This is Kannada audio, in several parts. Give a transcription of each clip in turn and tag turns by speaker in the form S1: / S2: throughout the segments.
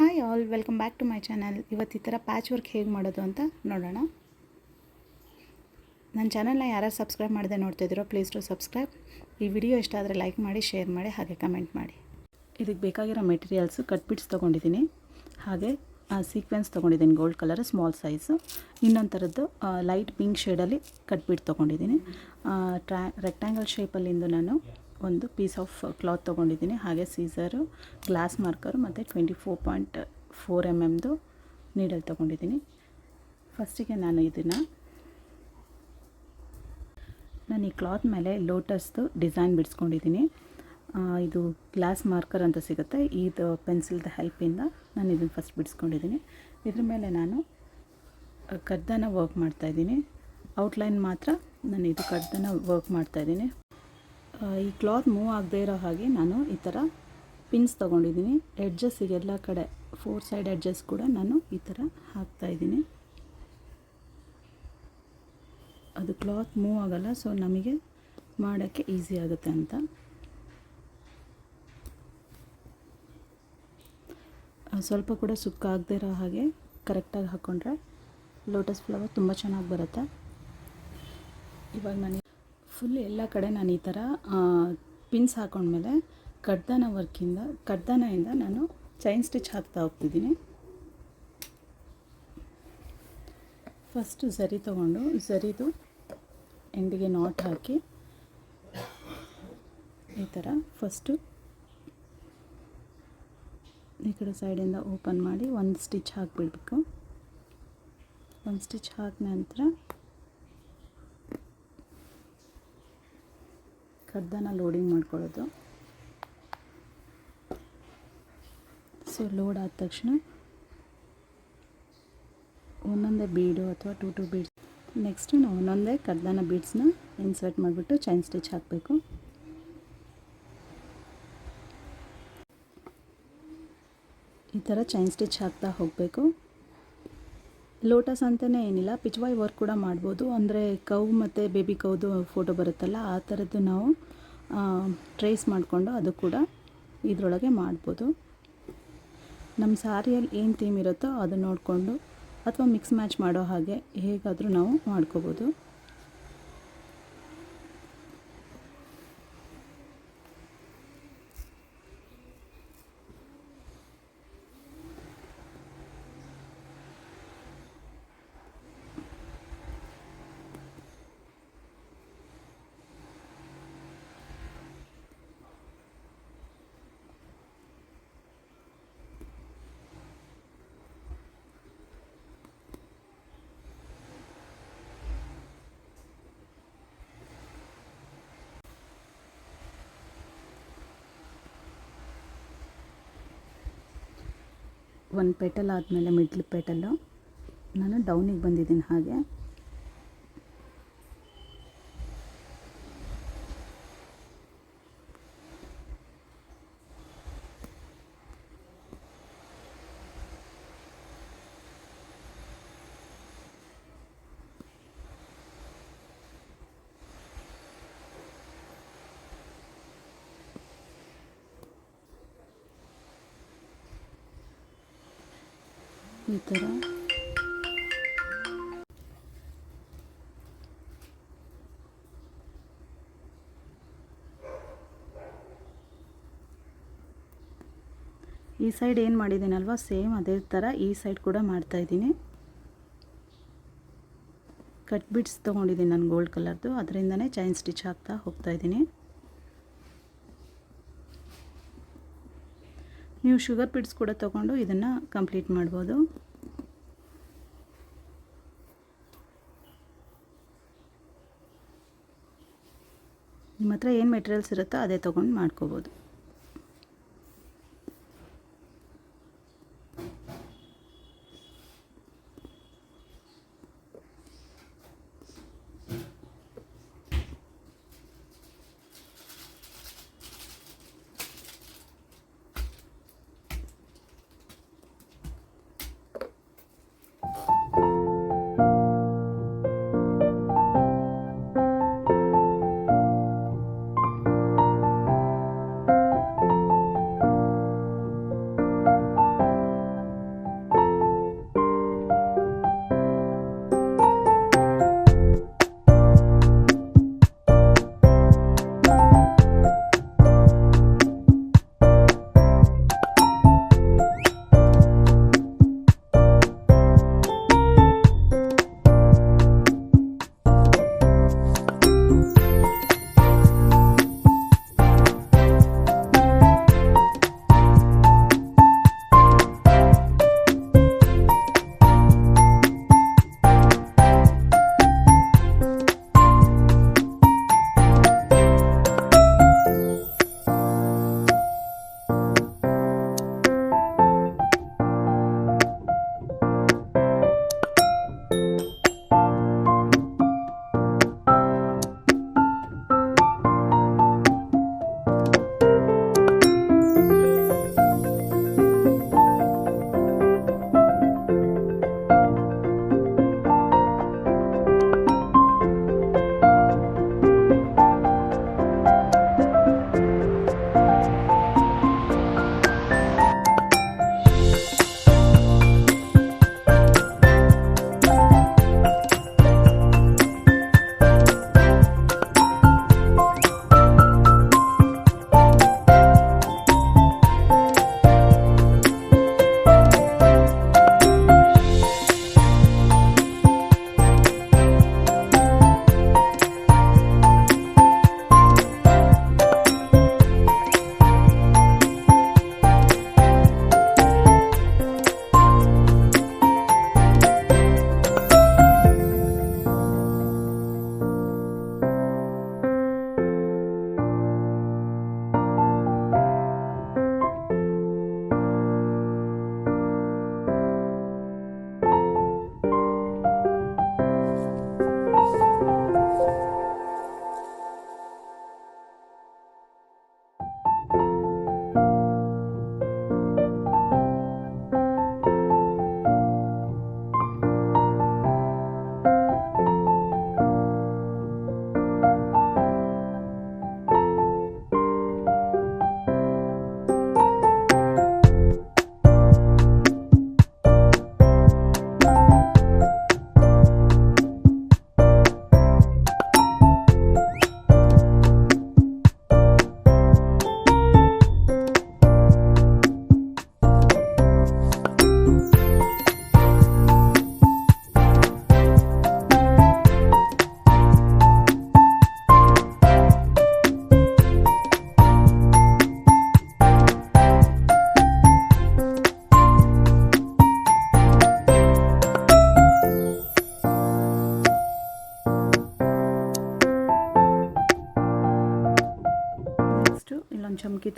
S1: Hi all, welcome back to my channel. ಇವತ್ತು ಈ ಥರ ಪ್ಯಾಚ್ ವರ್ಕ್ ಹೇಗೆ ಮಾಡೋದು ಅಂತ ನೋಡೋಣ. ನನ್ನ ಚಾನಲ್ನ ಯಾರು ಸಬ್ಸ್ಕ್ರೈಬ್ ಮಾಡದೆ ನೋಡ್ತಿದ್ದೀರೋ ಪ್ಲೀಸ್ ಟು ಸಬ್ಸ್ಕ್ರೈಬ್. ಈ ವಿಡಿಯೋ ಇಷ್ಟ ಆದರೆ ಲೈಕ್ ಮಾಡಿ, ಶೇರ್ ಮಾಡಿ, ಹಾಗೆ ಕಮೆಂಟ್ ಮಾಡಿ. ಇದಕ್ಕೆ ಬೇಕಾಗಿರೋ ಮೆಟೀರಿಯಲ್ಸು ಕಟ್ ಬಿಟ್ಸ್ ತೊಗೊಂಡಿದ್ದೀನಿ, ಹಾಗೆ ಸೀಕ್ವೆನ್ಸ್ ತೊಗೊಂಡಿದ್ದೀನಿ ಗೋಲ್ಡ್ ಕಲರ್ ಸ್ಮಾಲ್ ಸೈಜು. ಇನ್ನೊಂದು ಥರದ್ದು ಲೈಟ್ ಪಿಂಕ್ ಶೇಡಲ್ಲಿ ಕಟ್ ಬಿಟ್ ತೊಗೊಂಡಿದ್ದೀನಿ. ರೆಕ್ಟ್ಯಾಂಗಲ್ ಶೇಪಲ್ಲಿಂದು ನಾನು ಒಂದು ಪೀಸ್ ಆಫ್ ಕ್ಲಾತ್ ತೊಗೊಂಡಿದ್ದೀನಿ, ಹಾಗೆ ಸೀಸರು, ಗ್ಲಾಸ್ ಮಾರ್ಕರು ಮತ್ತು 24.4 mm ನೀಡಲ್ ತೊಗೊಂಡಿದ್ದೀನಿ. ಫಸ್ಟಿಗೆ ನಾನು ಈ ಕ್ಲಾತ್ ಮೇಲೆ ಲೋಟಸ್ದು ಡಿಸೈನ್ ಬಿಡಿಸ್ಕೊಂಡಿದ್ದೀನಿ. ಇದು ಗ್ಲಾಸ್ ಮಾರ್ಕರ್ ಅಂತ ಸಿಗುತ್ತೆ, ಇದು ಪೆನ್ಸಿಲ್ದ ಹೆಲ್ಪಿಂದ ನಾನು ಇದನ್ನು ಫಸ್ಟ್ ಬಿಡಿಸ್ಕೊಂಡಿದ್ದೀನಿ. ಇದ್ರ ಮೇಲೆ ನಾನು ಕಡ್ದಾನ ವರ್ಕ್ ಮಾಡ್ತಾಯಿದ್ದೀನಿ. ಔಟ್ಲೈನ್ ಮಾತ್ರ ನಾನು ಇದು ಕಡ್ದಾನ ವರ್ಕ್ ಮಾಡ್ತಾಯಿದ್ದೀನಿ. ಈ ಕ್ಲಾತ್ ಮೂವ್ ಆಗದೆ ಇರೋ ಹಾಗೆ ನಾನು ಈ ಥರ ಪಿನ್ಸ್ ತೊಗೊಂಡಿದ್ದೀನಿ. ಎಡ್ಜಸ್ಸಿಗೆ ಎಲ್ಲ ಕಡೆ 4 ಸೈಡ್ ಎಡ್ಜಸ್ ಕೂಡ ನಾನು ಈ ಥರ ಹಾಕ್ತಾಯಿದ್ದೀನಿ. ಅದು ಕ್ಲಾತ್ ಮೂವ್ ಆಗೋಲ್ಲ, ಸೊ ನಮಗೆ ಮಾಡೋಕ್ಕೆ ಈಸಿ ಆಗುತ್ತೆ ಅಂತ. ಸ್ವಲ್ಪ ಕೂಡ ಸುಕ್ಕಾಗದೇ ಇರೋ ಹಾಗೆ ಕರೆಕ್ಟಾಗಿ ಹಾಕ್ಕೊಂಡ್ರೆ ಲೋಟಸ್ ಫ್ಲವರ್ ತುಂಬ ಚೆನ್ನಾಗಿ ಬರುತ್ತೆ. ಇವಾಗ ನಾನು ಫುಲ್ ಎಲ್ಲ ಕಡೆ ನಾನು ಈ ಥರ ಪಿನ್ಸ್ ಹಾಕೊಂಡ್ಮೇಲೆ ಕಡ್ದಾನದಿಂದ ನಾನು ಚೈನ್ ಸ್ಟಿಚ್ ಹಾಕ್ತಾ ಹೋಗ್ತಿದ್ದೀನಿ. ಫಸ್ಟು ಝರಿ ತೊಗೊಂಡು ಝರಿದು ಎಂಡಿಗೆ ನಾಟ್ ಹಾಕಿ ಈ ಥರ ಫಸ್ಟು ಈ ಕಡೆ ಸೈಡಿಂದ ಓಪನ್ ಮಾಡಿ ಒಂದು ಸ್ಟಿಚ್ ಹಾಕಿಬಿಡ್ಬೇಕು. ಒಂದು ಸ್ಟಿಚ್ ಹಾಕಿದ ನಂತರ ಕಡ್ದಾನ ಲೋಡಿಂಗ್ ಮಾಡ್ಕೊಳ್ಳೋದು. ಸೊ ಲೋಡ್ ಆದ ತಕ್ಷಣ ಒಂದೊಂದೇ ಬೀಡು ಅಥವಾ 2 ಬೀಡ್ಸ್, ನೆಕ್ಸ್ಟು ನಾವು ಒಂದೊಂದೇ ಕಡ್ದಾನ ಬೀಡ್ಸ್ನ ಇನ್ಸರ್ಟ್ ಮಾಡಿಬಿಟ್ಟು ಚೈನ್ ಸ್ಟಿಚ್ ಹಾಕಬೇಕು. ಈ ಥರ ಚೈನ್ ಸ್ಟಿಚ್ ಹಾಕ್ತಾ ಹೋಗಬೇಕು. ಲೋಟಸ್ ಅಂತಲೇ ಏನಿಲ್ಲ, ಪಿಚ್ವಾಯ್ ವರ್ಕ್ ಕೂಡ ಮಾಡ್ಬೋದು. ಅಂದರೆ ಕೌ ಮತ್ತು ಬೇಬಿ ಕೌದು ಫೋಟೋ ಬರುತ್ತಲ್ಲ, ಆ ಥರದ್ದು ನಾವು ಟ್ರೇಸ್ ಮಾಡಿಕೊಂಡು ಅದು ಕೂಡ ಇದರೊಳಗೆ ಮಾಡ್ಬೋದು. ನಮ್ಮ ಸ್ಯಾರಿಯಲ್ಲಿ ಏನು ಥೀಮ್ ಇರುತ್ತೋ ಅದು ನೋಡಿಕೊಂಡು ಅಥವಾ ಮಿಕ್ಸ್ ಮ್ಯಾಚ್ ಮಾಡೋ ಹಾಗೆ ಹೇಗಾದರೂ ನಾವು ಮಾಡ್ಕೋಬೋದು. ಒಂದು ಪೆಟಲ್ ಆದಮೇಲೆ ಮಿಡ್ಲ್ ಪೆಟಲ್ಲು ನಾನು ಡೌನಿಗೆ ಬಂದಿದ್ದೀನಿ. ಹಾಗೆ ಈ ಥರ ಈ ಸೈಡ್ ಏನು ಮಾಡಿದ್ದೀನಲ್ವ, ಸೇಮ್ ಅದೇ ಥರ ಈ ಸೈಡ್ ಕೂಡ ಮಾಡ್ತಾಯಿದ್ದೀನಿ. ಕಟ್ ಬಿಟ್ಸ್ ತೊಗೊಂಡಿದ್ದೀನಿ ನಾನು ಗೋಲ್ಡ್ ಕಲರ್ದು, ಅದರಿಂದನೇ ಚೈನ್ ಸ್ಟಿಚ್ ಹಾಕ್ತಾ ಹೋಗ್ತಾಯಿದ್ದೀನಿ. ನೀವು ಶುಗರ್ ಬಿಡ್ಸ್ ಕೂಡ ತೊಗೊಂಡು ಇದನ್ನು ಕಂಪ್ಲೀಟ್ ಮಾಡ್ಬೋದು. ನಿಮ್ಮ ಹತ್ರ ಏನು ಮೆಟೀರಿಯಲ್ಸ್ ಇರುತ್ತೋ ಅದೇ ತೊಗೊಂಡು ಮಾಡ್ಕೋಬೋದು.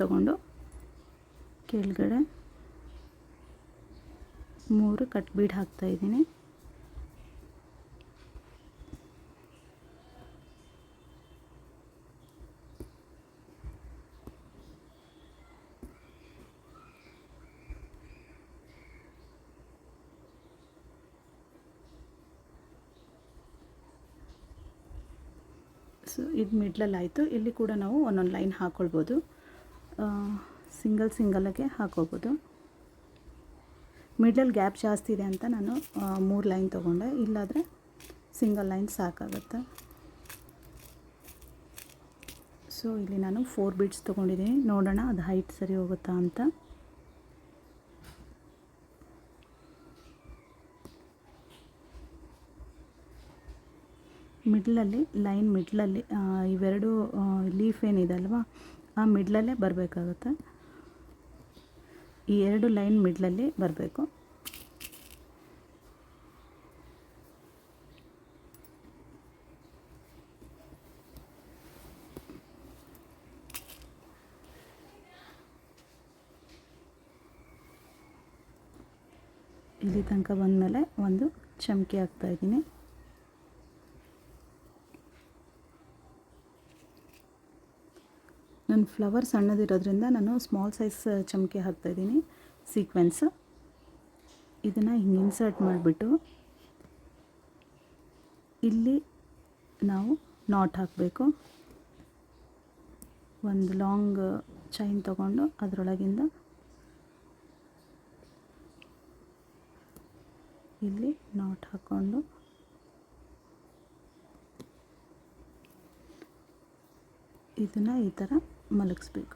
S1: ತೊಗೊಂಡು ಕೆಳಗಡೆ 3 ಕಟ್ ಬೀಡ್ ಹಾಕ್ತಾಯಿದ್ದೀನಿ. ಸೊ ಇದು ಮಿಡ್ಲಲ್ಲಿ ಆಯಿತು. ಇಲ್ಲಿ ಕೂಡ ನಾವು ಒಂದೊಂದು ಲೈನ್ ಹಾಕ್ಕೊಳ್ಬೋದು, ಸಿಂಗಲ್ಲಾಗೆ ಹಾಕ್ಕೋಬೋದು. ಮಿಡ್ಲಲ್ಲಿ ಗ್ಯಾಪ್ ಜಾಸ್ತಿ ಇದೆ ಅಂತ ನಾನು 3 ಲೈನ್ ತೊಗೊಂಡೆ, ಇಲ್ಲಾದರೆ ಸಿಂಗಲ್ ಲೈನ್ ಸಾಕಾಗುತ್ತೆ. ಸೊ ಇಲ್ಲಿ ನಾನು 4 ಬೀಡ್ಸ್ ತೊಗೊಂಡಿದ್ದೀನಿ. ನೋಡೋಣ ಅದು ಹೈಟ್ ಸರಿ ಹೋಗುತ್ತಾ ಅಂತ. ಮಿಡ್ಲಲ್ಲಿ ಲೈನ್ ಮಿಡ್ಲಲ್ಲಿ ಇವೆರಡು ಲೀಫ್ ಏನಿದೆ ಅಲ್ವಾ, ಆ ಮಿಡ್ಲಲ್ಲೇ ಬರಬೇಕಾಗುತ್ತೆ. ಈ 2 ಲೈನ್ ಮಿಡ್ಲಲ್ಲಿ ಬರಬೇಕು. ಇಲ್ಲಿ ತನಕ ಬಂದಮೇಲೆ ಒಂದು ಚಮಕಿ ಹಾಕ್ತಾಯಿದ್ದೀನಿ. ನನ್ನ ಫ್ಲವರ್ ಸಣ್ಣದಿರೋದ್ರಿಂದ ನಾನು ಸ್ಮಾಲ್ ಸೈಜ್ ಚಮಕಿ ಹಾಕ್ತಾಯಿದ್ದೀನಿ. ಸೀಕ್ವೆನ್ಸ್ ಇದನ್ನು ಹಿಂಗೆ ಇನ್ಸರ್ಟ್ ಮಾಡಿಬಿಟ್ಟು ಇಲ್ಲಿ ನಾವು ನಾಟ್ ಹಾಕಬೇಕು. ಒಂದು ಲಾಂಗ್ ಚೈನ್ ತಗೊಂಡು ಅದರೊಳಗಿಂದ ಇಲ್ಲಿ ನಾಟ್ ಹಾಕ್ಕೊಂಡು ಇದನ್ನು ಈ ಥರ ಮಲಗಿಸ್ಬೇಕು.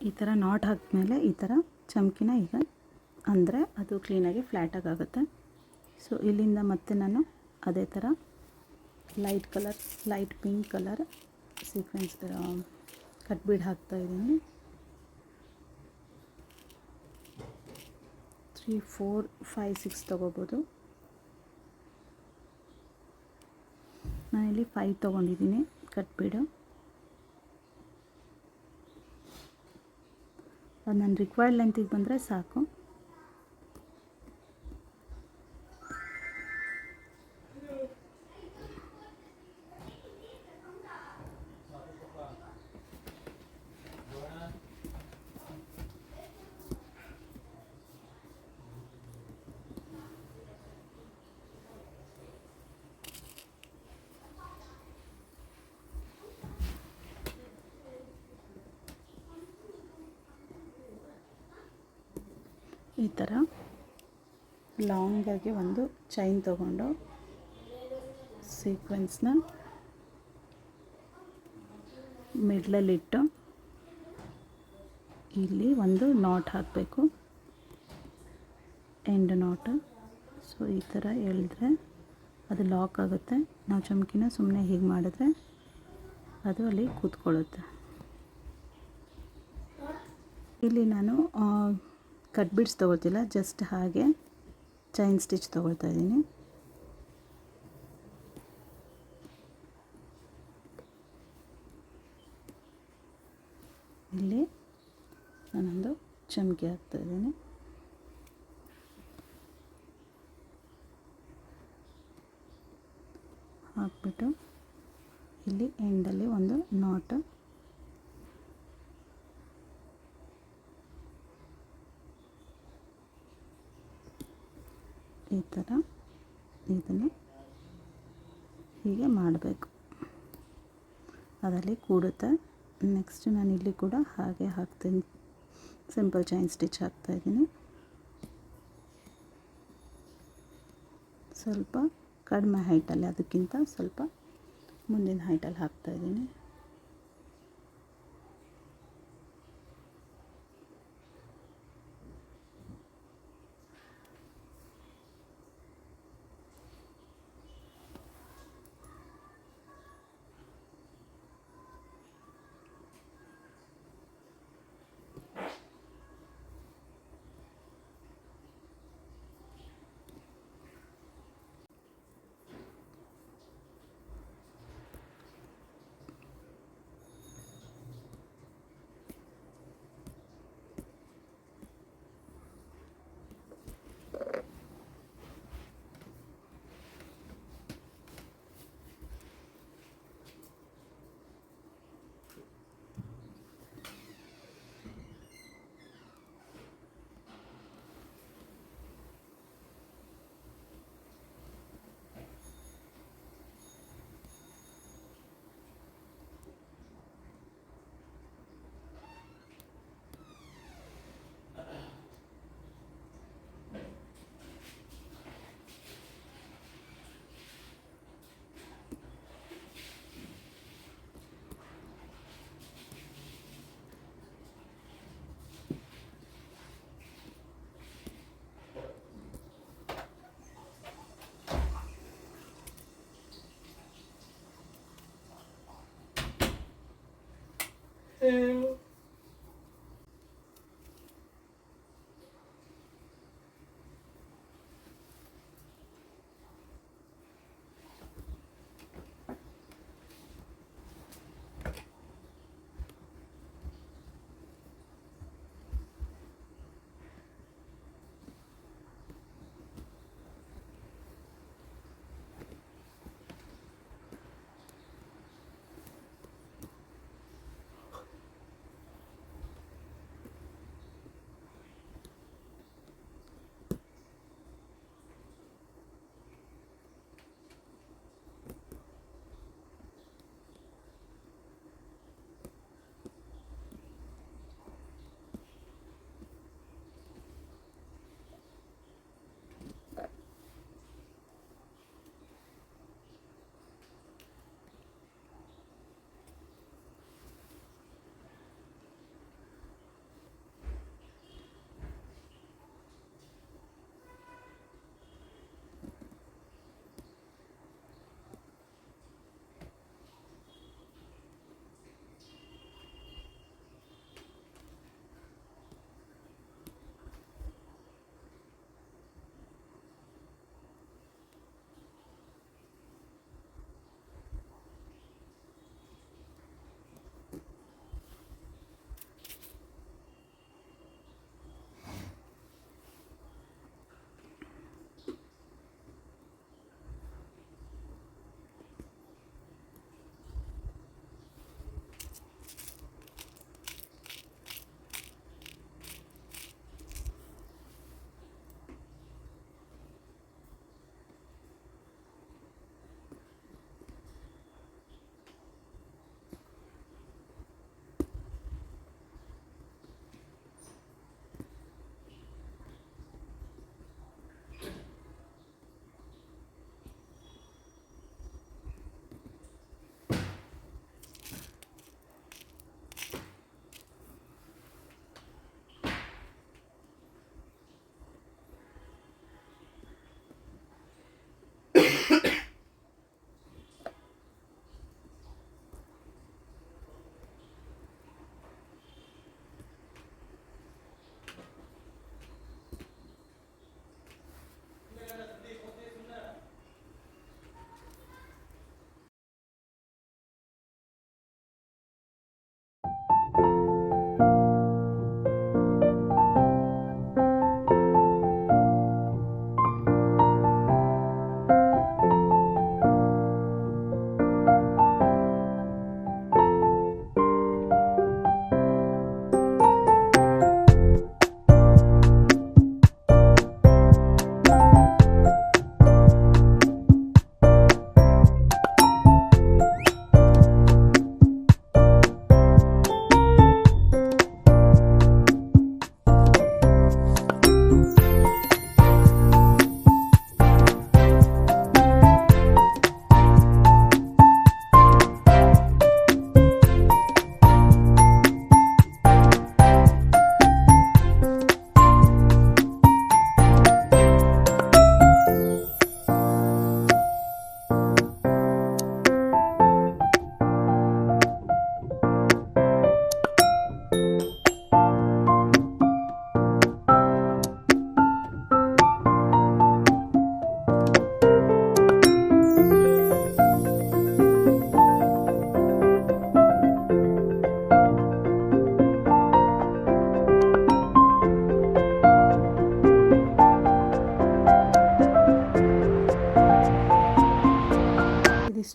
S1: ಈ ಥರ ನಾಟ್ ಹಾಕಿದ್ಮೇಲೆ ಈ ಥರ ಚಮಕಿನ ಈಗ ಅಂದರೆ ಅದು ಕ್ಲೀನಾಗಿ ಫ್ಲ್ಯಾಟಾಗಿ ಆಗುತ್ತೆ. ಸೊ ಇಲ್ಲಿಂದ ಮತ್ತೆ ನಾನು ಅದೇ ಥರ light pink colour sequence cut bead ಹಾಕ್ತಾಯಿದ್ದೀನಿ. 3, 4, 5, 6 ತೊಗೋಬೋದು. ನಾನಿಲ್ಲಿ 5 ತೊಗೊಂಡಿದ್ದೀನಿ ಕಟ್ ಬೀಡು. ಅದು ನನ್ನ ರಿಕ್ವೈರ್ಡ್ ಲೆಂತಿಗೆ ಬಂದರೆ ಸಾಕು. ಈ ಥರ ಲಾಂಗಾಗಿ ಒಂದು ಚೈನ್ ತೊಗೊಂಡು ಸೀಕ್ವೆನ್ಸ್ನ ಮಿಡ್ಲಲ್ಲಿಟ್ಟು ಇಲ್ಲಿ ಒಂದು ನಾಟ್ ಹಾಕಬೇಕು, ಎಂಡ್ ನಾಟ್. ಸೊ ಈ ಥರ ಎಳೆದ್ರೆ ಅದು ಲಾಕ್ ಆಗುತ್ತೆ. ನಾವು ಚಮಕಿನ ಸುಮ್ಮನೆ ಹೀಗೆ ಮಾಡಿದ್ರೆ ಅದು ಅಲ್ಲಿ ಕೂತ್ಕೊಳ್ಳುತ್ತೆ. ಇಲ್ಲಿ ನಾನು ಕಟ್ ಬೀಡ್ಸ್ ತೊಗೊಳ್ತಿಲ್ಲ, ಜಸ್ಟ್ ಹಾಗೆ ಚೈನ್ ಸ್ಟಿಚ್ ತೊಗೊಳ್ತಾ ಇದ್ದೀನಿ. ಇಲ್ಲಿ ನಾನೊಂದು ಚಮಕಿ ಹಾಕ್ತಾಯಿದ್ದೀನಿ. ಹಾಕ್ಬಿಟ್ಟು ಇಲ್ಲಿ ಎಂಡಲ್ಲಿ ಒಂದು ನಾಟ್, ಈ ಥರ ಇದನ್ನು ಹೀಗೆ ಮಾಡಬೇಕು, ಅದರಲ್ಲಿ ಕೂಡುತ್ತೆ. ನೆಕ್ಸ್ಟ್ ನಾನು ಇಲ್ಲಿ ಕೂಡ ಹಾಗೆ ಹಾಕ್ತೀನಿ, ಸಿಂಪಲ್ ಚೈನ್ ಸ್ಟಿಚ್ ಹಾಕ್ತಾಯಿದ್ದೀನಿ. ಸ್ವಲ್ಪ ಕಡಿಮೆ ಹೈಟಲ್ಲಿ, ಅದಕ್ಕಿಂತ ಸ್ವಲ್ಪ ಮುಂದಿನ ಹೈಟಲ್ಲಿ ಹಾಕ್ತಾಯಿದ್ದೀನಿ.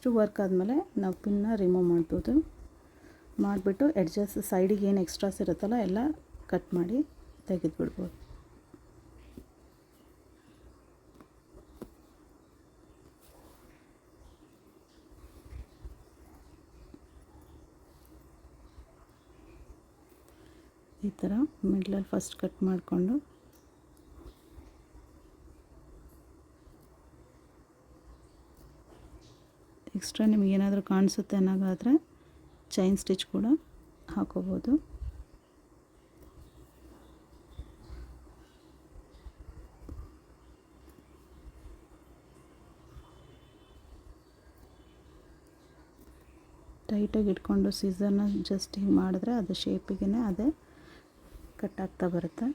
S1: ಇಷ್ಟು ವರ್ಕ್ ಆದಮೇಲೆ ನಾವು ಪಿನ್ನ ರಿಮೂವ್ ಮಾಡ್ಬೋದು. ಮಾಡಿಬಿಟ್ಟು ಎಡ್ಜಸ್ ಸೈಡಿಗೆ ಏನು ಎಕ್ಸ್ಟ್ರಾಸ್ ಇರುತ್ತಲ್ಲ ಎಲ್ಲ ಕಟ್ ಮಾಡಿ ತೆಗೆದುಬಿಡ್ಬೋದು. ಈ ಥರ ಮಿಡ್ಲಲ್ಲಿ ಫಸ್ಟ್ ಕಟ್ ಮಾಡಿಕೊಂಡು ಎಕ್ಸ್ಟ್ರಾ ನಿಮಗೇನಾದರೂ ಕಾಣಿಸುತ್ತೆ ಅನ್ನೋದಾದರೆ ಚೈನ್ ಸ್ಟಿಚ್ ಕೂಡ ಹಾಕೋಬೋದು. ಟೈಟಾಗಿ ಇಟ್ಕೊಂಡು ಸೀಸರ್ನ ಜಸ್ಟ್ ಹಿಂಗೆ ಮಾಡಿದ್ರೆ ಅದು ಶೇಪಿಗೆ ಅದೇ ಕಟ್ ಆಗ್ತಾ ಬರುತ್ತೆ.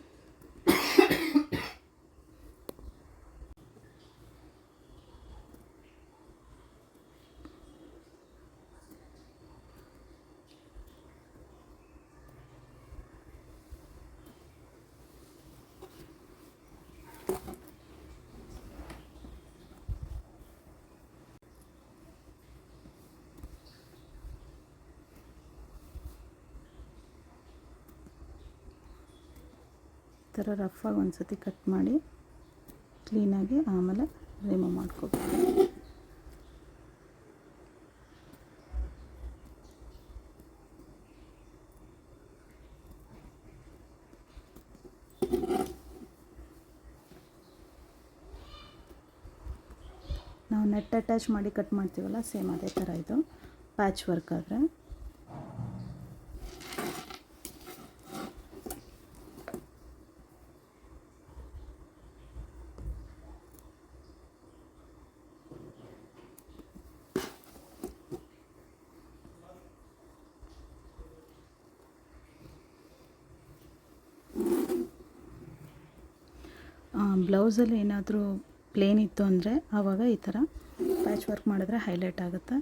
S1: ಈ ಥರ ರಫಾಗಿ ಒಂದು ಸತಿ ಕಟ್ ಮಾಡಿ ಕ್ಲೀನಾಗಿ ಆಮೇಲೆ ರಿಮೂವ್ ಮಾಡ್ಕೋಬೇಕು. ನಾವು ನೆಟ್ ಅಟ್ಯಾಚ್ ಮಾಡಿ ಕಟ್ ಮಾಡ್ತೀವಲ್ಲ, ಸೇಮ್ ಅದೇ ಥರ ಇದು ಪ್ಯಾಚ್ ವರ್ಕ್ ಆದರೆ. ಬ್ಲೌಸಲ್ಲಿ ಏನಾದರೂ ಪ್ಲೇನ್ ಇತ್ತು ಅಂದರೆ ಆವಾಗ ಈ ಥರ ಪ್ಯಾಚ್ ವರ್ಕ್ ಮಾಡಿದ್ರೆ ಹೈಲೈಟ್ ಆಗುತ್ತೆ.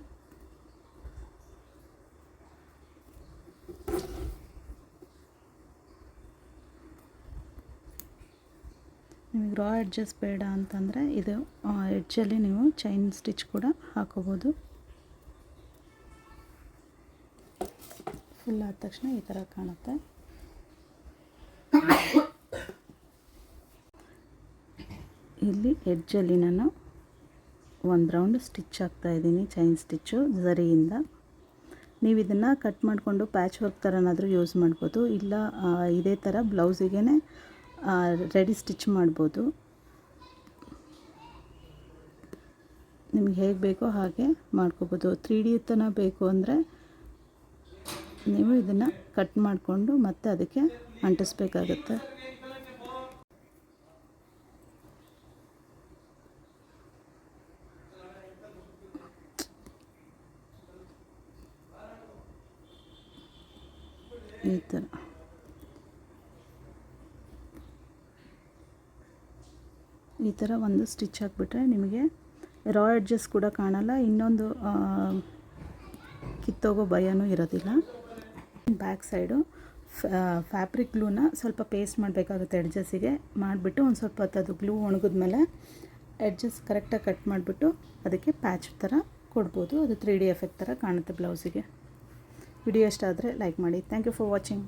S1: ನಿಮಗೆ ರಾ ಎಡ್ಜಸ್ ಬೇಡ ಅಂತಂದರೆ ಇದು ಎಡ್ಜಲ್ಲಿ ನೀವು ಚೈನ್ ಸ್ಟಿಚ್ ಕೂಡ ಹಾಕೋಬೋದು. ಫುಲ್ ಆದ ತಕ್ಷಣ ಈ ಥರ ಕಾಣುತ್ತೆ. ಇಲ್ಲಿ ಎಡ್ಜಲ್ಲಿ ನಾನು ಒಂದು ರೌಂಡ್ ಸ್ಟಿಚ್ ಹಾಕ್ತಾಯಿದ್ದೀನಿ, ಚೈನ್ ಸ್ಟಿಚ್ಚು ಝರಿಯಿಂದ. ನೀವು ಇದನ್ನು ಕಟ್ ಮಾಡಿಕೊಂಡು ಪ್ಯಾಚ್ ವರ್ಕ್ ಥರನಾದರೂ ಯೂಸ್ ಮಾಡ್ಬೋದು, ಇಲ್ಲ ಇದೇ ಥರ ಬ್ಲೌಸಿಗೆ ರೆಡಿ ಸ್ಟಿಚ್ ಮಾಡ್ಬೋದು. ನಿಮ್ಗೆ ಹೇಗೆ ಬೇಕೋ ಹಾಗೆ ಮಾಡ್ಕೋಬೋದು. 3D ತನಕ ಬೇಕು ಅಂದರೆ ನೀವು ಇದನ್ನು ಕಟ್ ಮಾಡಿಕೊಂಡು ಮತ್ತೆ ಅದಕ್ಕೆ ಅಂಟಿಸ್ಬೇಕಾಗತ್ತೆ. ಈ ಥರ ಒಂದು ಸ್ಟಿಚ್ ಹಾಕ್ಬಿಟ್ರೆ ನಿಮಗೆ ರಾ ಎಡ್ಜಸ್ ಕೂಡ ಕಾಣಲ್ಲ, ಇನ್ನೊಂದು ಕಿತ್ತೋಗೋ ಭಯನೂ ಇರೋದಿಲ್ಲ. ಬ್ಯಾಕ್ ಸೈಡು ಫ್ಯಾಬ್ರಿಕ್ ಗ್ಲೂನ ಸ್ವಲ್ಪ ಪೇಸ್ಟ್ ಮಾಡಬೇಕಾಗುತ್ತೆ ಎಡ್ಜಸ್ಸಿಗೆ. ಮಾಡಿಬಿಟ್ಟು ಒಂದು ಸ್ವಲ್ಪ ಹೊತ್ತು ಅದು ಗ್ಲೂ ಒಣಗಿದ್ಮೇಲೆ ಎಡ್ಜಸ್ ಕರೆಕ್ಟಾಗಿ ಕಟ್ ಮಾಡಿಬಿಟ್ಟು ಅದಕ್ಕೆ ಪ್ಯಾಚ್ ಥರ ಕೊಡ್ಬೋದು. ಅದು 3D ಎಫೆಕ್ಟ್ ಥರ ಕಾಣುತ್ತೆ ಬ್ಲೌಸಿಗೆ. ವಿಡಿಯೋ ಇಷ್ಟ ಆದರೆ ಲೈಕ್ ಮಾಡಿ. Thank you for watching.